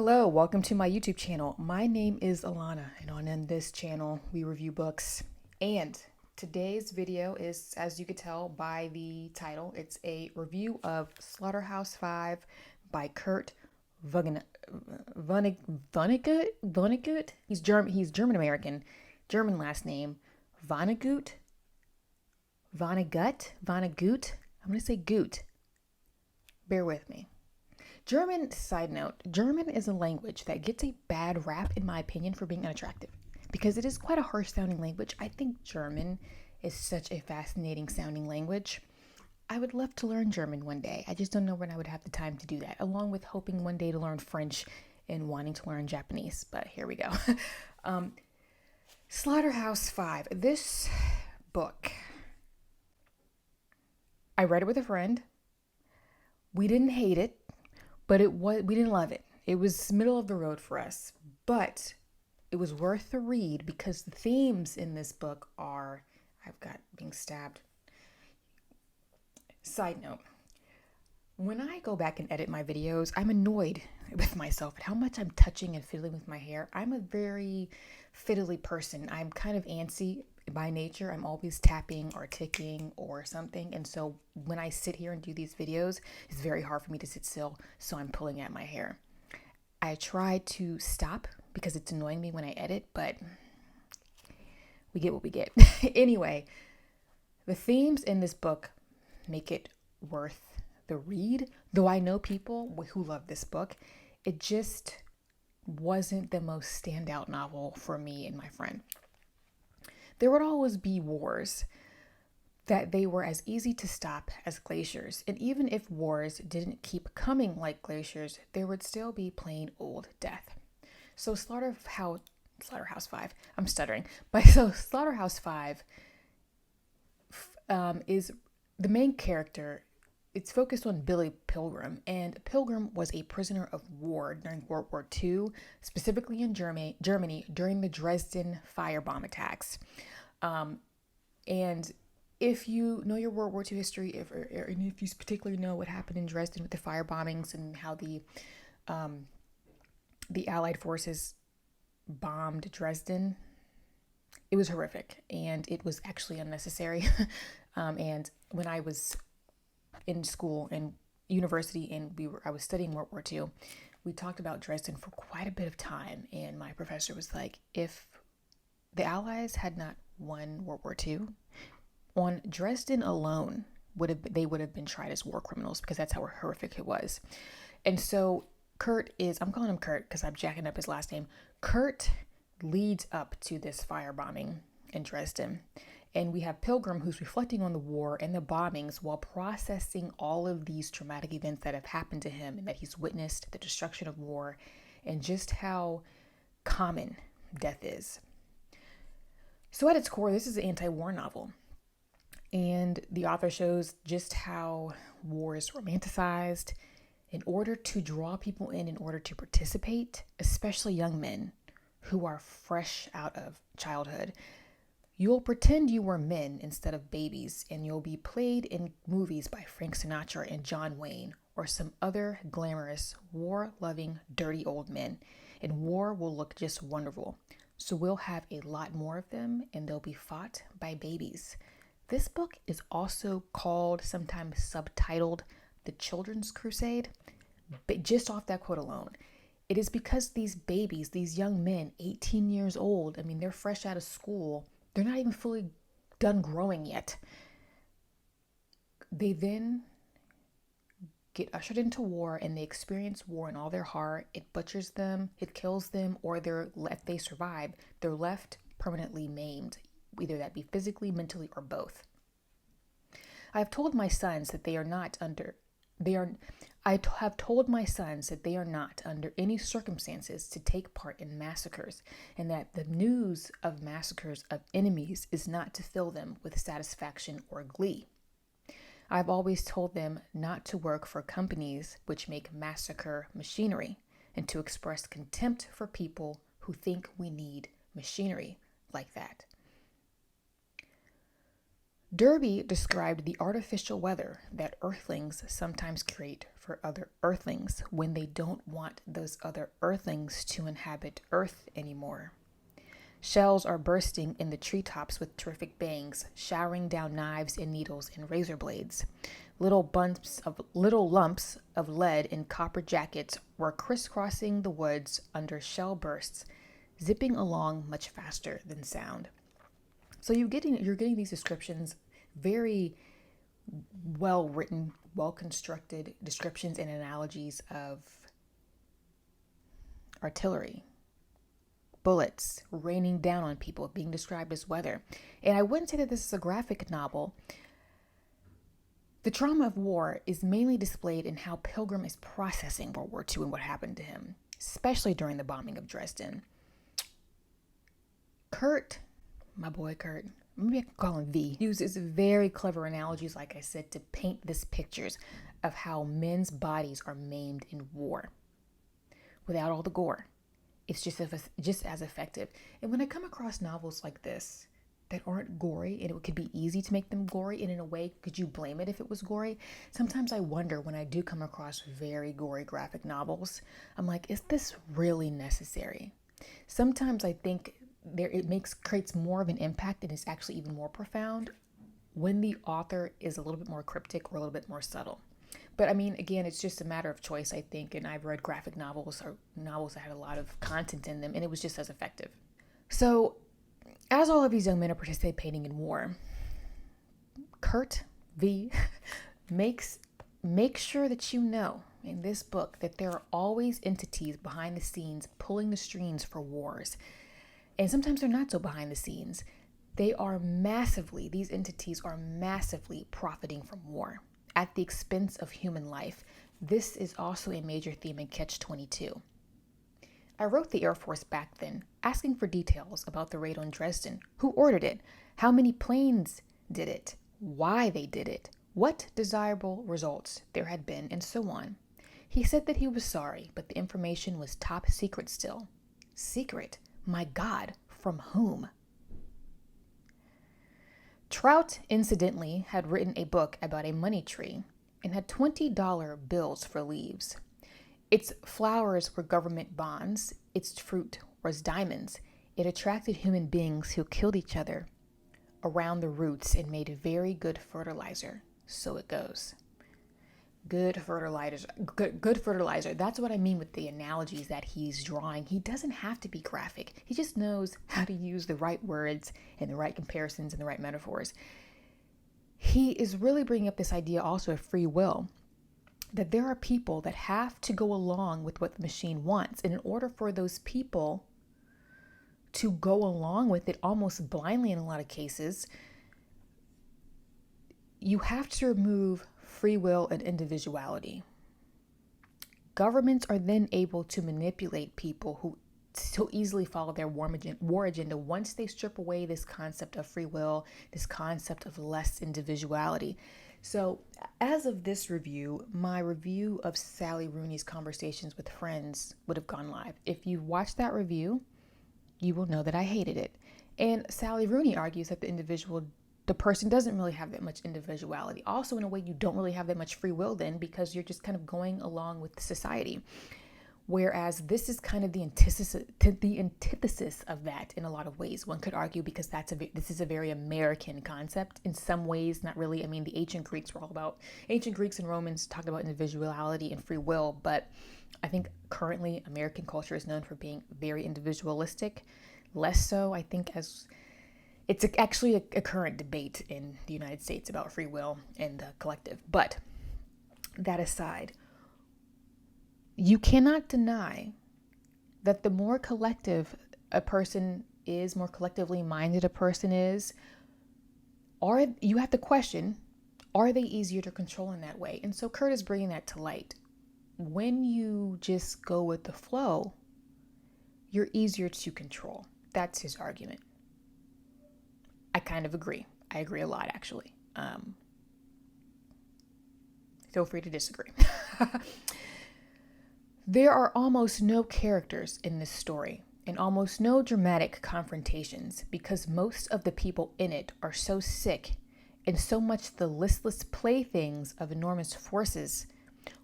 Hello, welcome to my YouTube channel. My name is Alana, and on this channel, we review books. And today's video is, as you could tell by the title, it's a review of Slaughterhouse-5 by Kurt Vonnegut. He's German American, German last name, Vonnegut. Vonnegut. I'm gonna say Goot. Bear with me. Side note, German is a language that gets a bad rap, in my opinion, for being unattractive because it is quite a harsh sounding language. I think German is such a fascinating sounding language. I would love to learn German one day. I just don't know when I would have the time to do that, along with hoping one day to learn French and wanting to learn Japanese. But here we go. Slaughterhouse-5. This book, I read it with a friend. We didn't hate it. But we didn't love it. It was middle of the road for us, but it was worth the read because the themes in this book are, I've got being stabbed. Side note, when I go back and edit my videos, I'm annoyed with myself at how much I'm touching and fiddling with my hair. I'm a very fiddly person. I'm kind of antsy by nature. I'm always tapping or ticking or something. And so when I sit here and do these videos, it's very hard for me to sit still. So I'm pulling at my hair. I try to stop because it's annoying me when I edit, but we get what we get. Anyway, the themes in this book make it worth the read. Though I know people who love this book, it just wasn't the most standout novel for me and my friend. There would always be wars, that they were as easy to stop as glaciers. And even if wars didn't keep coming like glaciers, there would still be plain old death. So Slaughterhouse-5, I'm stuttering. But so Slaughterhouse-5 is the main character. It's focused on Billy Pilgrim, and Pilgrim was a prisoner of war during World War II, specifically in Germany during the Dresden firebomb attacks. And if you know your World War II history, and if you particularly know what happened in Dresden with the fire bombings and how the Allied forces bombed Dresden, it was horrific, and it was actually unnecessary. And when I was in school and university, and I was studying World War II, we talked about Dresden for quite a bit of time, and my professor was like, if the Allies had not won World War II, on Dresden alone, they would have been tried as war criminals because that's how horrific it was. And so I'm calling him Kurt because I'm jacking up his last name. Kurt leads up to this firebombing in Dresden. And we have Pilgrim, who's reflecting on the war and the bombings while processing all of these traumatic events that have happened to him and that he's witnessed, the destruction of war, and just how common death is. So at its core, this is an anti-war novel. And the author shows just how war is romanticized in order to draw people in order to participate, especially young men who are fresh out of childhood. You'll pretend you were men instead of babies, and you'll be played in movies by Frank Sinatra and John Wayne or some other glamorous, war-loving, dirty old men. And war will look just wonderful. So we'll have a lot more of them, and they'll be fought by babies. This book is also called, sometimes subtitled, The Children's Crusade. But just off that quote alone, it is because these babies, these young men, 18 years old, I mean, they're fresh out of school. They're not even fully done growing yet. They then get ushered into war, and they experience war in all their horror. It butchers them, it kills them, or if they survive, they're left permanently maimed, either that be physically, mentally, or both. I have told my sons that they are not under any circumstances to take part in massacres, and that the news of massacres of enemies is not to fill them with satisfaction or glee. I've always told them not to work for companies which make massacre machinery, and to express contempt for people who think we need machinery like that. Derby described the artificial weather that Earthlings sometimes create for other Earthlings when they don't want those other Earthlings to inhabit Earth anymore. Shells are bursting in the treetops with terrific bangs, showering down knives and needles and razor blades. Little lumps of lead in copper jackets were crisscrossing the woods under shell bursts, zipping along much faster than sound. So you're getting these descriptions, very well written, well constructed descriptions and analogies of artillery, bullets raining down on people, being described as weather. And I wouldn't say that this is a graphic novel. The trauma of war is mainly displayed in how Pilgrim is processing World War II and what happened to him, especially during the bombing of Dresden. Kurt, my boy Kurt, maybe I can call him V, uses very clever analogies, like I said, to paint these pictures of how men's bodies are maimed in war. Without all the gore, it's just as effective. And when I come across novels like this that aren't gory, and it could be easy to make them gory, and in a way, could you blame it if it was gory? Sometimes I wonder, when I do come across very gory graphic novels, I'm like, is this really necessary? Sometimes I think creates more of an impact and is actually even more profound when the author is a little bit more cryptic or a little bit more subtle. But I mean, again, it's just a matter of choice, I think. And I've read graphic novels or novels that had a lot of content in them, and it was just as effective. So as all of these young men are participating in war, Kurt V makes sure that you know in this book that there are always entities behind the scenes pulling the strings for wars. And sometimes they're not so behind the scenes. These entities are massively profiting from war at the expense of human life. This is also a major theme in Catch-22. I wrote the Air Force back then, asking for details about the raid on Dresden, who ordered it, how many planes did it, why they did it, what desirable results there had been, and so on. He said that he was sorry, but the information was top secret still. Secret? My God, from whom? Trout, incidentally, had written a book about a money tree and had $20 bills for leaves. Its flowers were government bonds. Its fruit was diamonds. It attracted human beings who killed each other around the roots and made very good fertilizer. So it goes. Good fertilizer. That's what I mean with the analogies that he's drawing. He doesn't have to be graphic. He just knows how to use the right words and the right comparisons and the right metaphors. He is really bringing up this idea also of free will, that there are people that have to go along with what the machine wants. And in order for those people to go along with it almost blindly in a lot of cases, you have to remove free will and individuality. Governments are then able to manipulate people who so easily follow their war agenda once they strip away this concept of free will, this concept of less individuality. So as of this review, my review of Sally Rooney's Conversations with Friends would have gone live. If you watched that review, you will know that I hated it. And Sally Rooney argues that the person doesn't really have that much individuality. Also, in a way, you don't really have that much free will then, because you're just kind of going along with society. Whereas this is kind of the antithesis of that in a lot of ways. One could argue because this is a very American concept. In some ways, not really. I mean, the ancient Greeks and Romans talked about individuality and free will, but I think currently American culture is known for being very individualistic. Less so, I think, as it's actually a current debate in the United States about free will and the collective. But that aside, you cannot deny that the more collective a person is, more collectively minded a person is, you have to question, are they easier to control in that way? And so Kurt is bringing that to light. When you just go with the flow, you're easier to control. That's his argument. I kind of agree. I agree a lot, actually. Feel free to disagree. There are almost no characters in this story and almost no dramatic confrontations because most of the people in it are so sick and so much the listless playthings of enormous forces.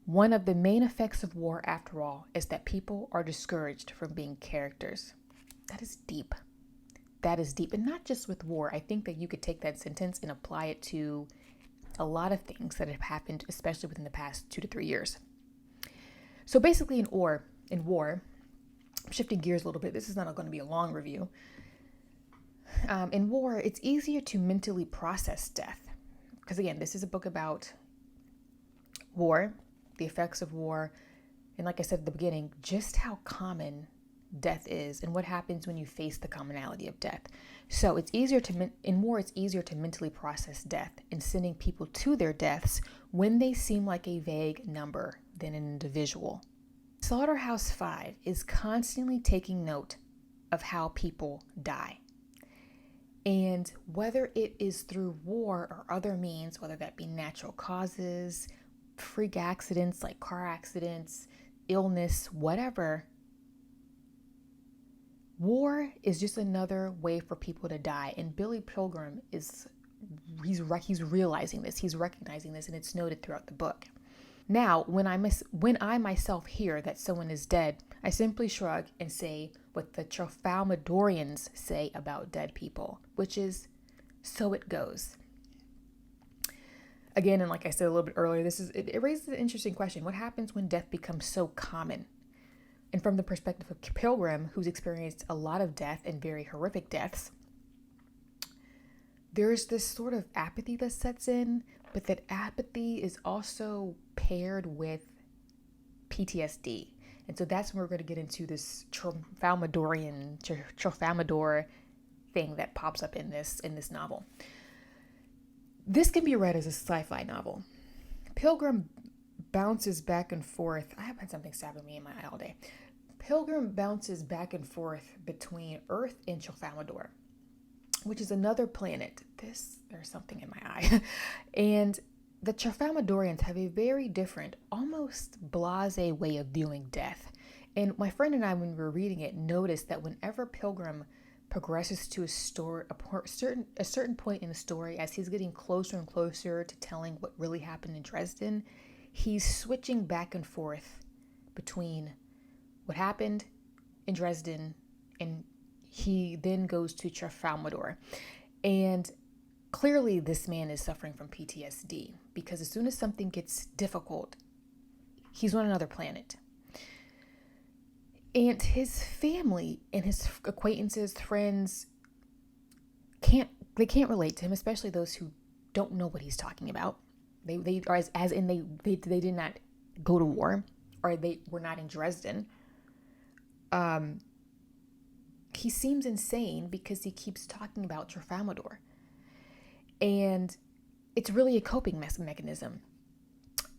One of the main effects of war, after all, is that people are discouraged from being characters. That is deep. That is deep. And not just with war. I think that you could take that sentence and apply it to a lot of things that have happened, especially within the past 2 to 3 years. So basically in war, I'm shifting gears a little bit. This is not going to be a long review. In war, it's easier to mentally process death. Because again, this is a book about war, the effects of war, and like I said at the beginning, just how common death is and what happens when you face the commonality of death. So in war, it's easier to mentally process death and sending people to their deaths when they seem like a vague number than an individual. Slaughterhouse-5 is constantly taking note of how people die. And whether it is through war or other means, whether that be natural causes, freak accidents like car accidents, illness, whatever, war is just another way for people to die. And Billy Pilgrim he's realizing this, he's recognizing this, and it's noted throughout the book. Now, when I myself hear that someone is dead, I simply shrug and say what the Tralfamadorians say about dead people, which is, so it goes. Again, and like I said a little bit earlier, it raises an interesting question. What happens when death becomes so common? And from the perspective of Pilgrim, who's experienced a lot of death and very horrific deaths, there's this sort of apathy that sets in, but that apathy is also paired with PTSD. And so that's when we're going to get into this Tralfamador thing that pops up in this novel. This can be read as a sci-fi novel. Pilgrim bounces back and forth. I have had something stabbing me in my eye all day. Pilgrim bounces back and forth between Earth and Tralfamador, which is another planet. There's something in my eye. And the Tralfamadorians have a very different, almost blasé way of viewing death. And my friend and I, when we were reading it, noticed that whenever Pilgrim progresses to a certain point in the story, as he's getting closer and closer to telling what really happened in Dresden, he's switching back and forth between what happened in Dresden, and he then goes to Tralfamador. And clearly this man is suffering from PTSD, because as soon as something gets difficult, he's on another planet. And his family and his acquaintances, friends, can't relate to him, especially those who don't know what he's talking about. They are they did not go to war, or they were not in Dresden. He seems insane because he keeps talking about Tralfamador. And it's really a coping mechanism.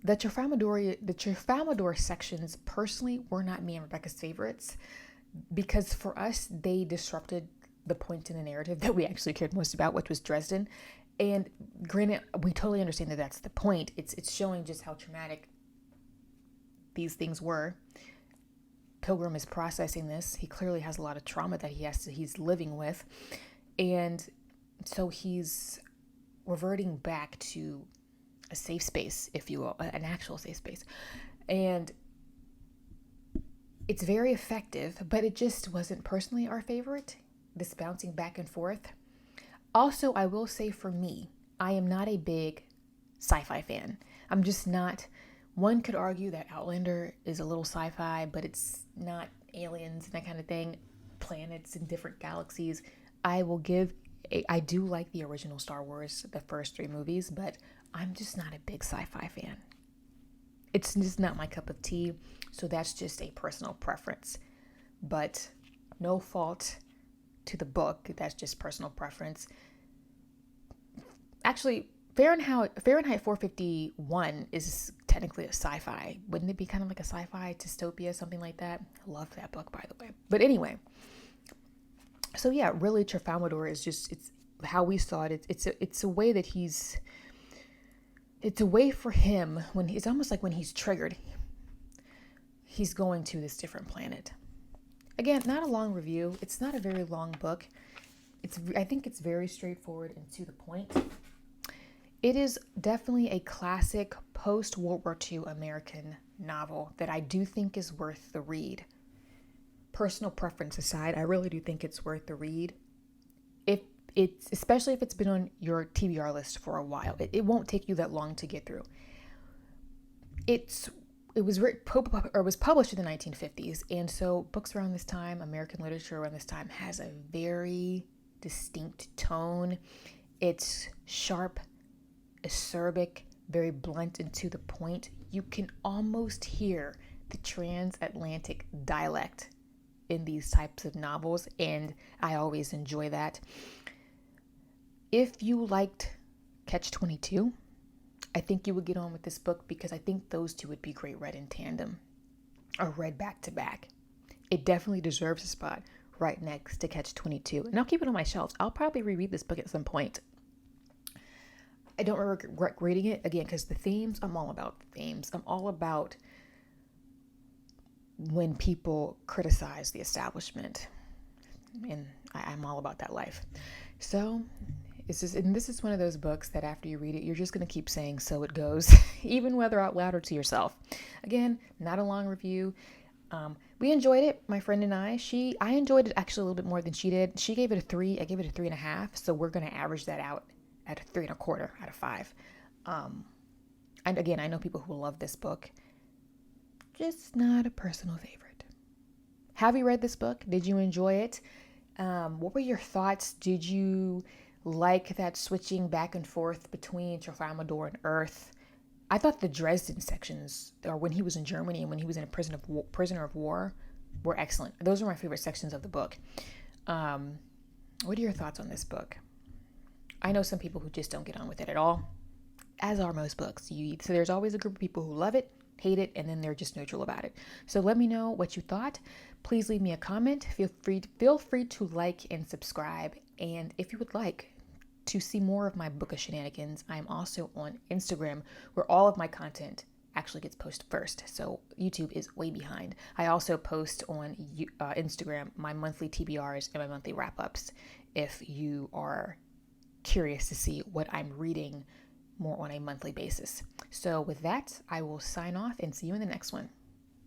The Tralfamador sections, personally, were not me and Rebecca's favorites, because for us, they disrupted the point in the narrative that we actually cared most about, which was Dresden. And granted, we totally understand that that's the point. It's showing just how traumatic these things were. Pilgrim is processing this. He clearly has a lot of trauma that he's living with. And so he's reverting back to a safe space, if you will, an actual safe space. And it's very effective, but it just wasn't personally our favorite, this bouncing back and forth. Also, I will say for me, I am not a big sci-fi fan. I'm just not. One could argue that Outlander is a little sci-fi, but it's not aliens and that kind of thing, planets and different galaxies. I do like the original Star Wars, the first 3 movies, but I'm just not a big sci-fi fan. It's just not my cup of tea, so that's just a personal preference. But no fault to the book, that's just personal preference. Actually, Fahrenheit 451 is technically a sci-fi. Wouldn't it be kind of like a sci-fi dystopia, something like that? I love that book, by the way. But anyway, so yeah, really Tralfamador is just, it's how we saw it. It's a way that it's a way for him, when it's almost like when he's triggered, he's going to this different planet. Again, not a long review. It's not a very long book. I think it's very straightforward and to the point. It is definitely a classic post-World War II American novel that I do think is worth the read. Personal preference aside, I really do think it's worth the read. If especially if it's been on your TBR list for a while, it won't take you that long to get through. It was was published in the 1950s, and so books around this time, American literature around this time, has a very distinct tone. It's sharp, acerbic, very blunt and to the point. You can almost hear the transatlantic dialect in these types of novels, and I always enjoy that. If you liked Catch 22, I think you would get on with this book, because I think those two would be great read in tandem or read back to back. It definitely deserves a spot right next to Catch 22, and I'll keep it on my shelves. I'll probably reread this book at some point. I don't regret reading it, again, because the themes, I'm all about the themes. I'm all about when people criticize the establishment, and I'm all about that life. So this is one of those books that after you read it, you're just going to keep saying, so it goes, even whether out loud or to yourself. Again, not a long review. We enjoyed it, my friend and I. I enjoyed it actually a little bit more than she did. She gave it a 3. I gave it a 3.5. So we're going to average that out at a 3.25 out of 5. And again, I know people who love this book. Just not a personal favorite. Have you read this book? Did you enjoy it? What were your thoughts? Did you like that switching back and forth between Tralfamadore and Earth? I thought the Dresden sections, or when he was in Germany and when he was in a prisoner of war, were excellent. Those are my favorite sections of the book. What are your thoughts on this book? I know some people who just don't get on with it at all, as are most books. So there's always a group of people who love it, hate it, and then they're just neutral about it. So let me know what you thought. Please leave me a comment. Feel free to like and subscribe. And if you would like to see more of my book of shenanigans, I'm also on Instagram, where all of my content actually gets posted first. So YouTube is way behind. I also post on Instagram my monthly TBRs and my monthly wrap-ups if you are curious to see what I'm reading more on a monthly basis. So with that, I will sign off and see you in the next one.